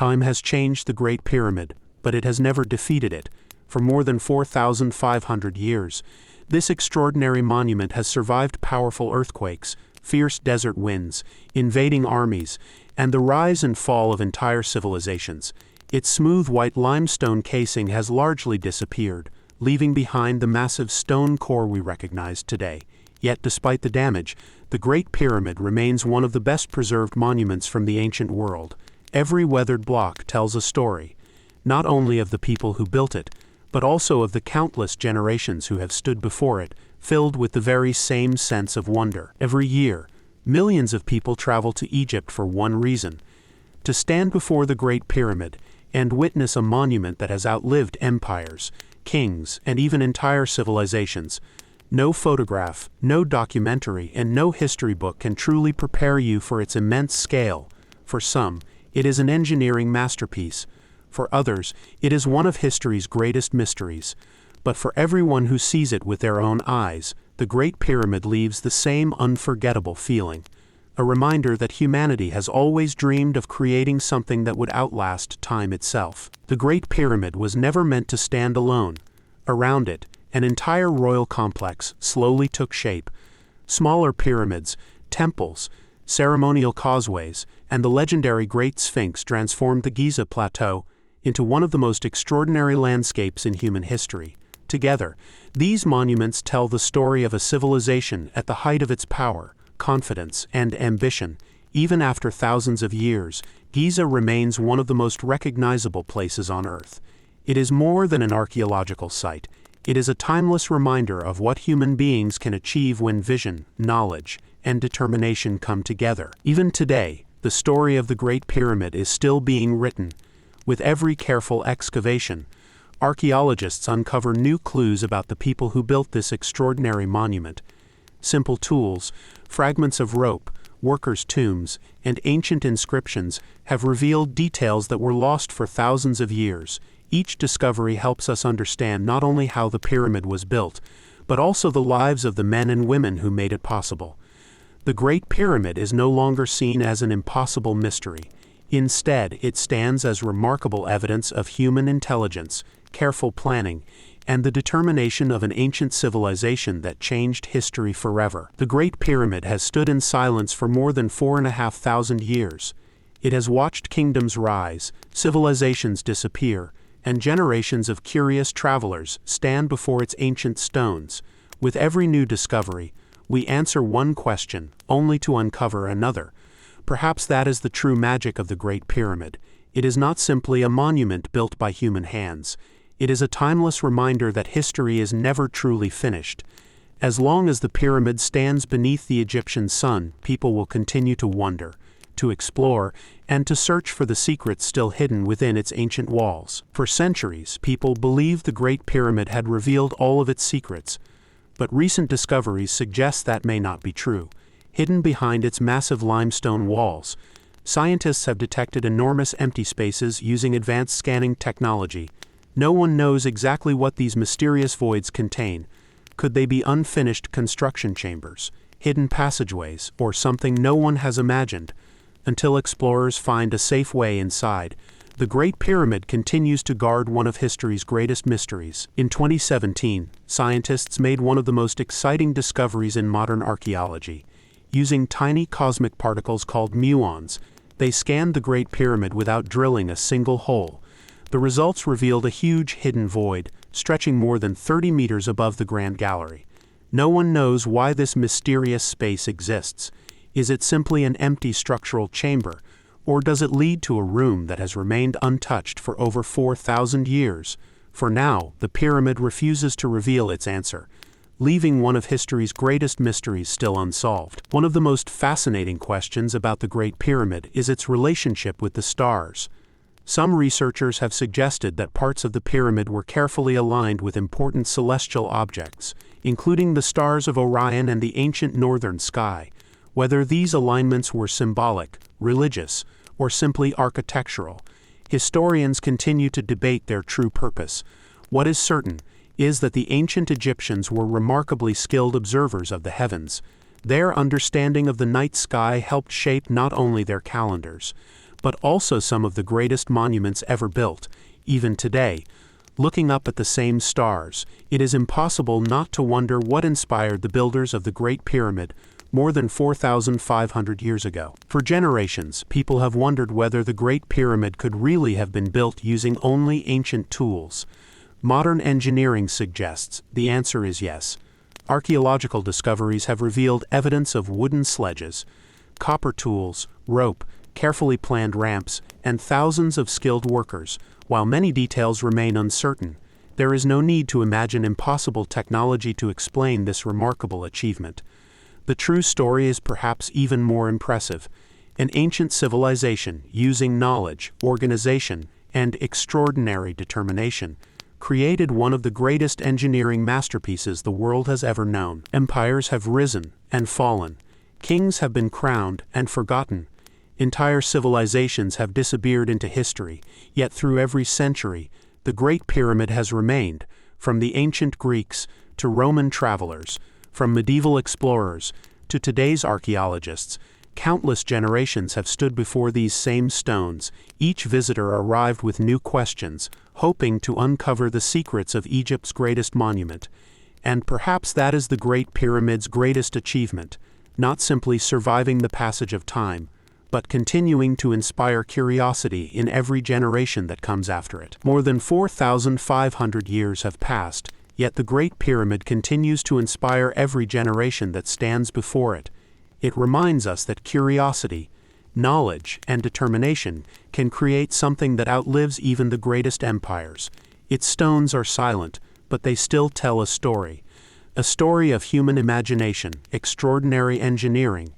Time has changed the Great Pyramid, but it has never defeated it. For more than 4,500 years, this extraordinary monument has survived powerful earthquakes, fierce desert winds, invading armies, and the rise and fall of entire civilizations. Its smooth white limestone casing has largely disappeared, leaving behind the massive stone core we recognize today. Yet despite the damage, the Great Pyramid remains one of the best preserved monuments from the ancient world. Every weathered block tells a story, not only of the people who built it, but also of the countless generations who have stood before it, filled with the very same sense of wonder. Every year, millions of people travel to Egypt for one reason: to stand before the Great Pyramid and witness a monument that has outlived empires, kings, and even entire civilizations. No photograph, no documentary, and no history book can truly prepare you for its immense scale. For some, it is an engineering masterpiece. For others, it is one of history's greatest mysteries. But for everyone who sees it with their own eyes, the Great Pyramid leaves the same unforgettable feeling. A reminder that humanity has always dreamed of creating something that would outlast time itself. The Great Pyramid was never meant to stand alone. Around it, an entire royal complex slowly took shape. Smaller pyramids, temples, ceremonial causeways, and the legendary Great Sphinx transformed the Giza Plateau into one of the most extraordinary landscapes in human history. Together, these monuments tell the story of a civilization at the height of its power, confidence, and ambition. Even after thousands of years, Giza remains one of the most recognizable places on Earth. It is more than an archaeological site. It is a timeless reminder of what human beings can achieve when vision, knowledge, and determination come together. Even today, the story of the Great Pyramid is still being written. With every careful excavation, archaeologists uncover new clues about the people who built this extraordinary monument. Simple tools, fragments of rope, workers' tombs, and ancient inscriptions have revealed details that were lost for thousands of years. Each discovery helps us understand not only how the pyramid was built, but also the lives of the men and women who made it possible. The Great Pyramid is no longer seen as an impossible mystery. Instead, it stands as remarkable evidence of human intelligence, careful planning, and the determination of an ancient civilization that changed history forever. The Great Pyramid has stood in silence for more than 4,500 years. It has watched kingdoms rise, civilizations disappear, and generations of curious travelers stand before its ancient stones. With every new discovery, we answer one question, only to uncover another. Perhaps that is the true magic of the Great Pyramid. It is not simply a monument built by human hands. It is a timeless reminder that history is never truly finished. As long as the pyramid stands beneath the Egyptian sun, people will continue to wonder, to explore, and to search for the secrets still hidden within its ancient walls. For centuries, people believed the Great Pyramid had revealed all of its secrets, but recent discoveries suggest that may not be true. Hidden behind its massive limestone walls, scientists have detected enormous empty spaces using advanced scanning technology. No one knows exactly what these mysterious voids contain. Could they be unfinished construction chambers, hidden passageways, or something no one has imagined? Until explorers find a safe way inside, the Great Pyramid continues to guard one of history's greatest mysteries. In 2017, scientists made one of the most exciting discoveries in modern archaeology. Using tiny cosmic particles called muons, they scanned the Great Pyramid without drilling a single hole. The results revealed a huge hidden void, stretching more than 30 meters above the Grand Gallery. No one knows why this mysterious space exists. Is it simply an empty structural chamber, or does it lead to a room that has remained untouched for over 4,000 years? For now, the pyramid refuses to reveal its answer, leaving one of history's greatest mysteries still unsolved. One of the most fascinating questions about the Great Pyramid is its relationship with the stars. Some researchers have suggested that parts of the pyramid were carefully aligned with important celestial objects, including the stars of Orion and the ancient northern sky. Whether these alignments were symbolic, religious, or simply architectural, historians continue to debate their true purpose. What is certain is that the ancient Egyptians were remarkably skilled observers of the heavens. Their understanding of the night sky helped shape not only their calendars, but also some of the greatest monuments ever built. Even today, looking up at the same stars, it is impossible not to wonder what inspired the builders of the Great Pyramid more than 4,500 years ago. For generations, people have wondered whether the Great Pyramid could really have been built using only ancient tools. Modern engineering suggests the answer is yes. Archaeological discoveries have revealed evidence of wooden sledges, copper tools, rope, carefully planned ramps, and thousands of skilled workers. While many details remain uncertain, there is no need to imagine impossible technology to explain this remarkable achievement. The true story is perhaps even more impressive. An ancient civilization, using knowledge, organization, and extraordinary determination, created one of the greatest engineering masterpieces the world has ever known. Empires have risen and fallen. Kings have been crowned and forgotten. Entire civilizations have disappeared into history, yet through every century, the Great Pyramid has remained, from the ancient Greeks to Roman travelers, from medieval explorers to today's archaeologists. Countless generations have stood before these same stones. Each visitor arrived with new questions, hoping to uncover the secrets of Egypt's greatest monument. And perhaps that is the Great Pyramid's greatest achievement, not simply surviving the passage of time, but continuing to inspire curiosity in every generation that comes after it. More than 4,500 years have passed, yet the Great Pyramid continues to inspire every generation that stands before it. It reminds us that curiosity, knowledge, and determination can create something that outlives even the greatest empires. Its stones are silent, but they still tell a story of human imagination, extraordinary engineering,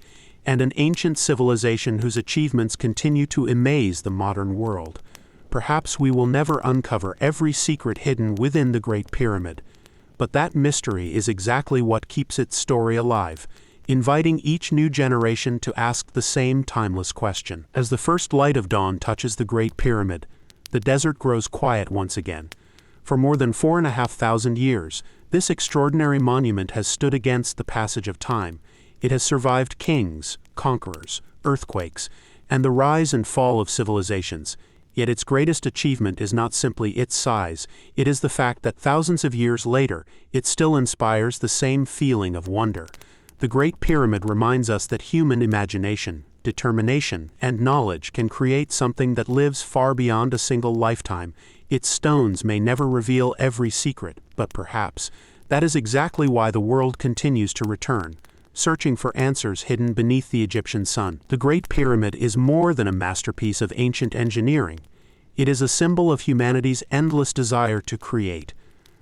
and an ancient civilization whose achievements continue to amaze the modern world. Perhaps we will never uncover every secret hidden within the Great Pyramid, but that mystery is exactly what keeps its story alive, inviting each new generation to ask the same timeless question. As the first light of dawn touches the Great Pyramid, the desert grows quiet once again. For more than 4,500 years, this extraordinary monument has stood against the passage of time. It has survived kings, conquerors, earthquakes, and the rise and fall of civilizations. Yet its greatest achievement is not simply its size, it is the fact that thousands of years later, it still inspires the same feeling of wonder. The Great Pyramid reminds us that human imagination, determination, and knowledge can create something that lives far beyond a single lifetime. Its stones may never reveal every secret, but perhaps that is exactly why the world continues to return, searching for answers hidden beneath the Egyptian sun. The Great Pyramid is more than a masterpiece of ancient engineering. It is a symbol of humanity's endless desire to create,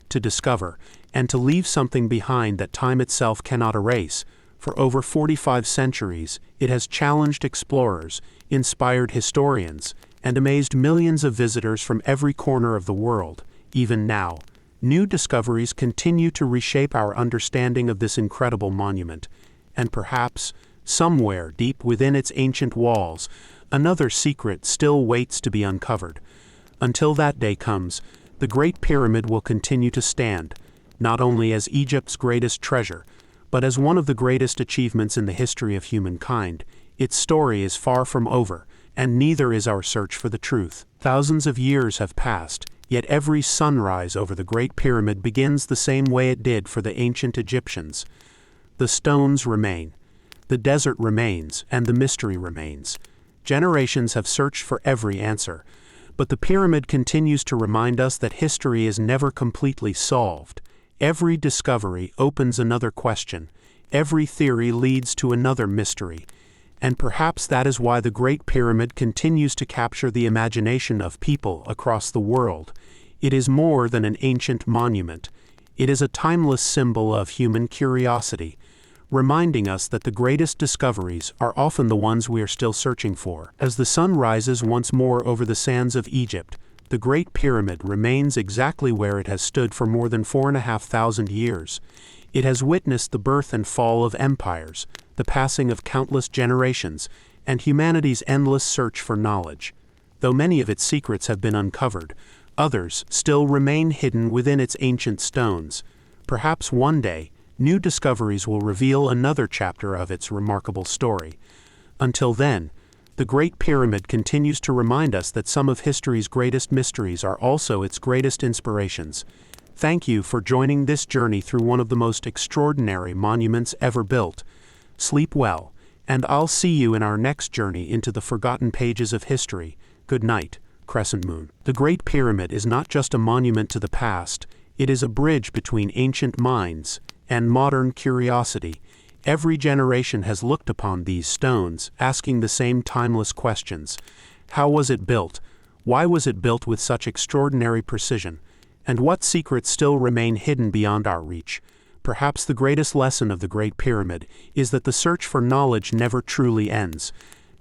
to discover, and to leave something behind that time itself cannot erase. For over 45 centuries, it has challenged explorers, inspired historians, and amazed millions of visitors from every corner of the world. Even now, new discoveries continue to reshape our understanding of this incredible monument, and perhaps, somewhere deep within its ancient walls, another secret still waits to be uncovered. Until that day comes, the Great Pyramid will continue to stand, not only as Egypt's greatest treasure, but as one of the greatest achievements in the history of humankind. Its story is far from over, and neither is our search for the truth. Thousands of years have passed, yet every sunrise over the Great Pyramid begins the same way it did for the ancient Egyptians. The stones remain, the desert remains, and the mystery remains. Generations have searched for every answer, but the pyramid continues to remind us that history is never completely solved. Every discovery opens another question, every theory leads to another mystery, and perhaps that is why the Great Pyramid continues to capture the imagination of people across the world. It is more than an ancient monument. It is a timeless symbol of human curiosity, reminding us that the greatest discoveries are often the ones we are still searching for. As the sun rises once more over the sands of Egypt, the Great Pyramid remains exactly where it has stood for more than 4,500 years. It has witnessed the birth and fall of empires, the passing of countless generations, and humanity's endless search for knowledge. Though many of its secrets have been uncovered, others still remain hidden within its ancient stones. Perhaps one day, new discoveries will reveal another chapter of its remarkable story. Until then, the The Great Pyramid continues to remind us that some of history's greatest mysteries are also its greatest inspirations. Thank you for joining this journey through one of the most extraordinary monuments ever built. Sleep well, and I'll see you in our next journey into the forgotten pages of history. Good night, Crescent Moon. The Great Pyramid is not just a monument to the past, it is a bridge between ancient minds and modern curiosity. Every generation has looked upon these stones, asking the same timeless questions. How was it built? Why was it built with such extraordinary precision? And what secrets still remain hidden beyond our reach? Perhaps the greatest lesson of the Great Pyramid is that the search for knowledge never truly ends.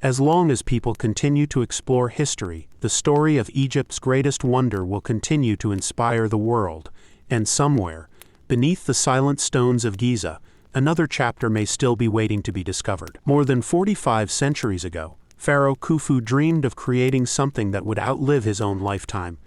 As long as people continue to explore history, the story of Egypt's greatest wonder will continue to inspire the world. And somewhere, beneath the silent stones of Giza, another chapter may still be waiting to be discovered. More than 45 centuries ago, Pharaoh Khufu dreamed of creating something that would outlive his own lifetime.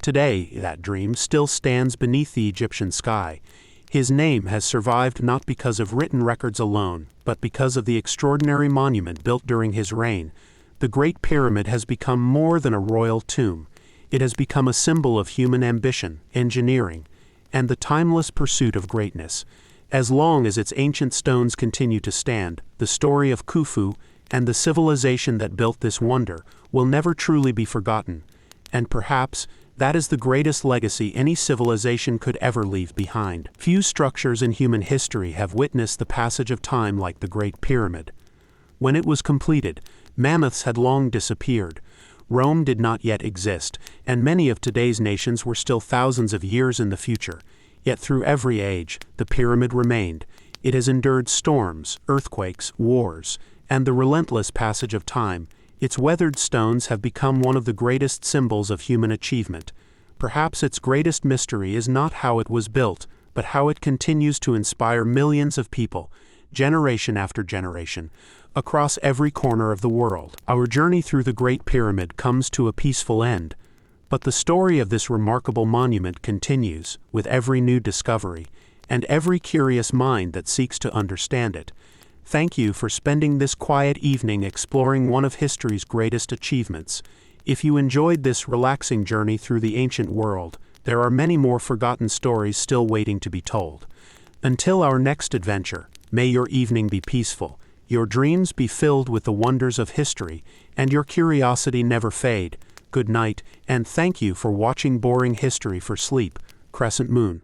Today, that dream still stands beneath the Egyptian sky. His name has survived not because of written records alone, but because of the extraordinary monument built during his reign. The Great Pyramid has become more than a royal tomb. It has become a symbol of human ambition, engineering, and the timeless pursuit of greatness. As long as its ancient stones continue to stand, the story of Khufu and the civilization that built this wonder will never truly be forgotten. And perhaps that is the greatest legacy any civilization could ever leave behind. Few structures in human history have witnessed the passage of time like the Great Pyramid. When it was completed, mammoths had long disappeared. Rome did not yet exist, and many of today's nations were still thousands of years in the future. Yet through every age, the pyramid remained. It has endured storms, earthquakes, wars, and the relentless passage of time. Its weathered stones have become one of the greatest symbols of human achievement. Perhaps its greatest mystery is not how it was built, but how it continues to inspire millions of people, generation after generation, across every corner of the world. Our journey through the Great Pyramid comes to a peaceful end. But the story of this remarkable monument continues, with every new discovery, and every curious mind that seeks to understand it. Thank you for spending this quiet evening exploring one of history's greatest achievements. If you enjoyed this relaxing journey through the ancient world, there are many more forgotten stories still waiting to be told. Until our next adventure, may your evening be peaceful, your dreams be filled with the wonders of history, and your curiosity never fade. Good night, and thank you for watching Boring History for Sleep, Crescent Moon.